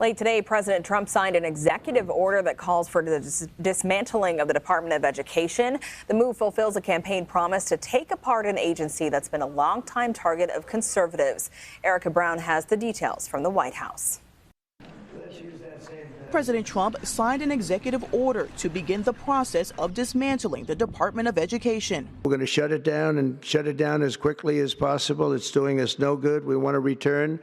Late today, President Trump signed an executive order that calls for the dismantling of the Department of Education. The move fulfills a campaign promise to take apart an agency that's been a longtime target of conservatives. Erica Brown has the details from the White House. President Trump signed an executive order to begin the process of dismantling the Department of Education. We're going to shut it down and shut it down as quickly as possible. It's doing us no good. We want to return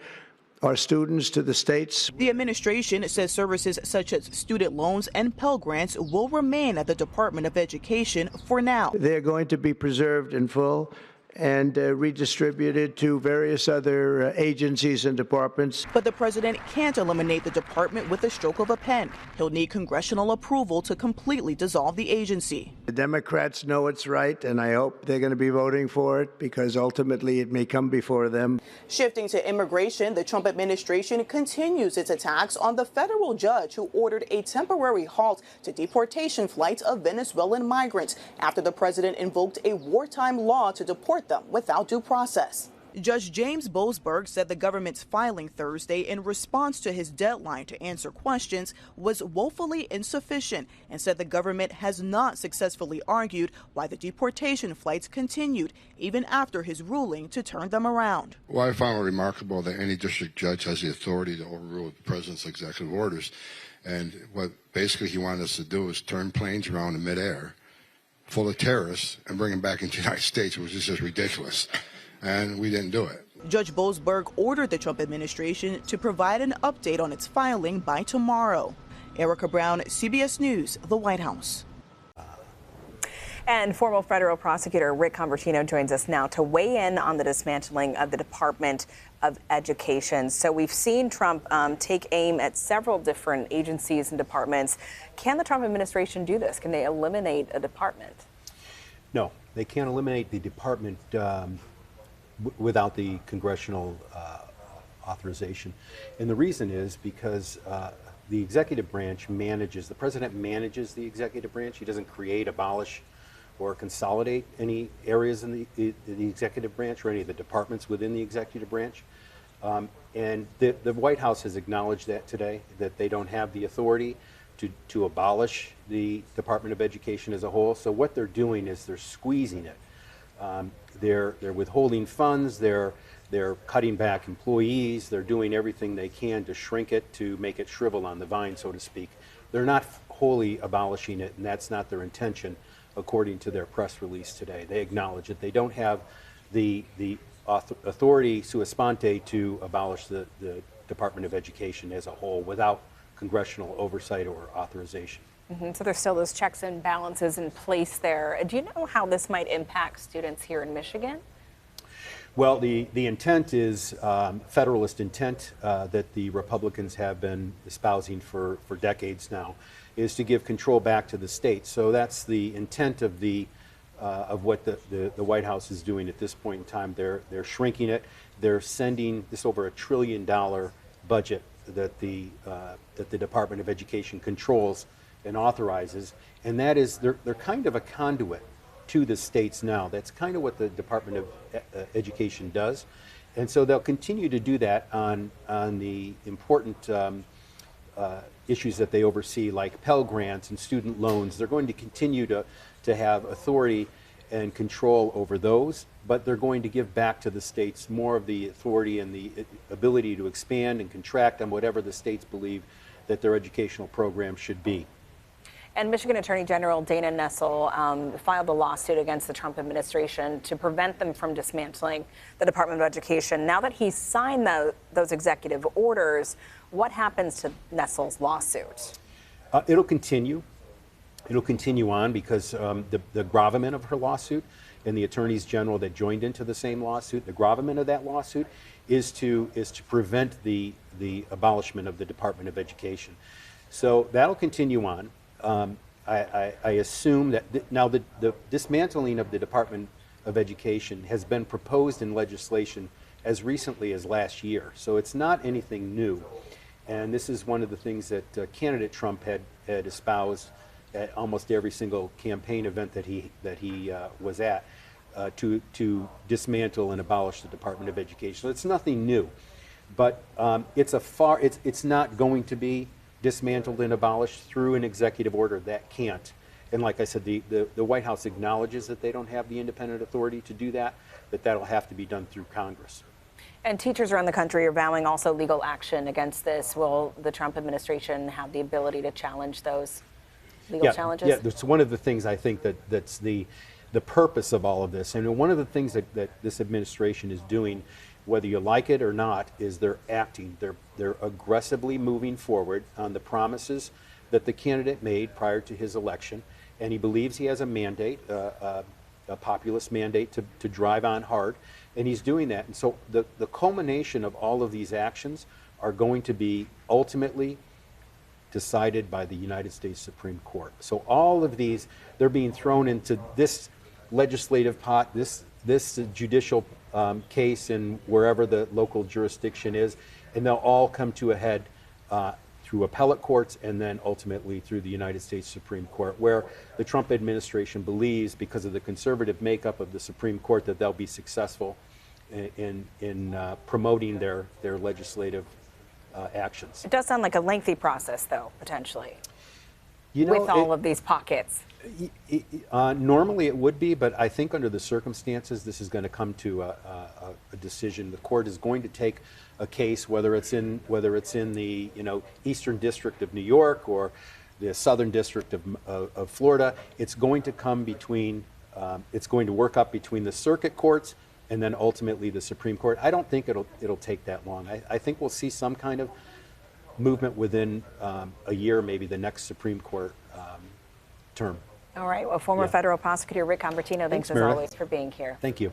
our students to the states. The administration says services such as student loans and Pell Grants will remain at the Department of Education for now. They're going to be preserved in full and redistributed to various other agencies and departments. But the president can't eliminate the department with a stroke of a pen. He'll need congressional approval to completely dissolve the agency. The Democrats know it's right, and I hope they're going to be voting for it because ultimately it may come before them. Shifting to immigration, the Trump administration continues its attacks on the federal judge who ordered a temporary halt to deportation flights of Venezuelan migrants after the president invoked a wartime law to deport them without due process. Judge James Boasberg said the government's filing Thursday in response to his deadline to answer questions was woefully insufficient and said the government has not successfully argued why the deportation flights continued even after his ruling to turn them around. Well, I found it remarkable that any district judge has the authority to overrule the president's executive orders. And what basically he wanted us to do is turn planes around in midair full of terrorists and bring them back into the United States, which is just ridiculous. And we didn't do it. Judge Boasberg ordered the Trump administration to provide an update on its filing by tomorrow. Erica Brown, CBS News, the White House. And former federal prosecutor Rick Convertino joins us now to weigh in on the dismantling of the Department of Education. So we've seen Trump take aim at several different agencies and departments. Can the Trump administration do this? Can they eliminate a department? No, they can't eliminate the department without the congressional authorization. And the reason is because the executive branch manages, the president manages the executive branch. He doesn't create, abolish, or consolidate any areas in the executive branch or any of the departments within the executive branch. And the White House has acknowledged that today, that they don't have the authority to abolish the Department of Education as a whole. So what they're doing is they're squeezing it. They're withholding funds, they're cutting back employees, they're doing everything they can to shrink it, to make it shrivel on the vine, so to speak. They're not wholly abolishing it, and that's not their intention, according to their press release today. They acknowledge that they don't have the authority sua sponte to abolish the Department of Education as a whole without congressional oversight or authorization. So there's still those checks and balances in place there. Do you know how this might impact students here in Michigan? Well, the intent is federalist intent that the Republicans have been espousing for decades now, is to give control back to the states. So that's the intent of of what the White House is doing at this point in time. They're shrinking it. They're sending this over $1 trillion budget that the Department of Education controls and authorizes, and that is they're kind of a conduit to the states now. That's kind of what the Department of Education does, and so they'll continue to do that on the important issues that they oversee, like Pell Grants and student loans. They're going to continue to have authority and control over those, but they're going to give back to the states more of the authority and the ability to expand and contract on whatever the states believe that their educational program should be. And Michigan Attorney General Dana Nessel filed a lawsuit against the Trump administration to prevent them from dismantling the Department of Education. Now that he's signed those executive orders, what happens to Nessel's lawsuit? It'll continue. It'll continue on because the gravamen of her lawsuit and the attorneys general that joined into the same lawsuit, the gravamen of that lawsuit is to prevent the abolishment of the Department of Education. So that'll continue on. I assume that now the dismantling of the Department of Education has been proposed in legislation as recently as last year. So it's not anything new. And this is one of the things that candidate Trump had espoused at almost every single campaign event that he was at, to dismantle and abolish the Department of Education. So it's nothing new. But it's not going to be dismantled and abolished through an executive order. That can't. And like I said, the White House acknowledges that they don't have the independent authority to do that, but that'll have to be done through Congress. And teachers around the country are vowing also legal action against this. Will the Trump administration have the ability to challenge those legal challenges? Yeah, that's one of the things I think that's the purpose of all of this. And one of the things that this administration is doing, whether you like it or not, is they're acting. They're aggressively moving forward on the promises that the candidate made prior to his election. And he believes he has a mandate, a populist mandate to drive on hard. And he's doing that. And so the culmination of all of these actions are going to be ultimately decided by the United States Supreme Court. So all of these, they're being thrown into this legislative pot, this judicial case in wherever the local jurisdiction is, and they'll all come to a head through appellate courts and then ultimately through the United States Supreme Court, where the Trump administration believes, because of the conservative makeup of the Supreme Court, that they'll be successful in promoting their legislative actions. It does sound like a lengthy process, though, potentially, with all of these pockets. Normally it would be, but I think under the circumstances, this is going to come to a decision. The court is going to take a case, whether it's in the Eastern District of New York or the Southern District of Florida. It's going to come between. It's going to work up between the circuit courts and then ultimately the Supreme Court. I don't think it'll take that long. I think we'll see some kind of movement within a year, maybe the next Supreme Court term. All right. Well, former federal prosecutor Rick Convertino, thanks as always for being here. Thank you.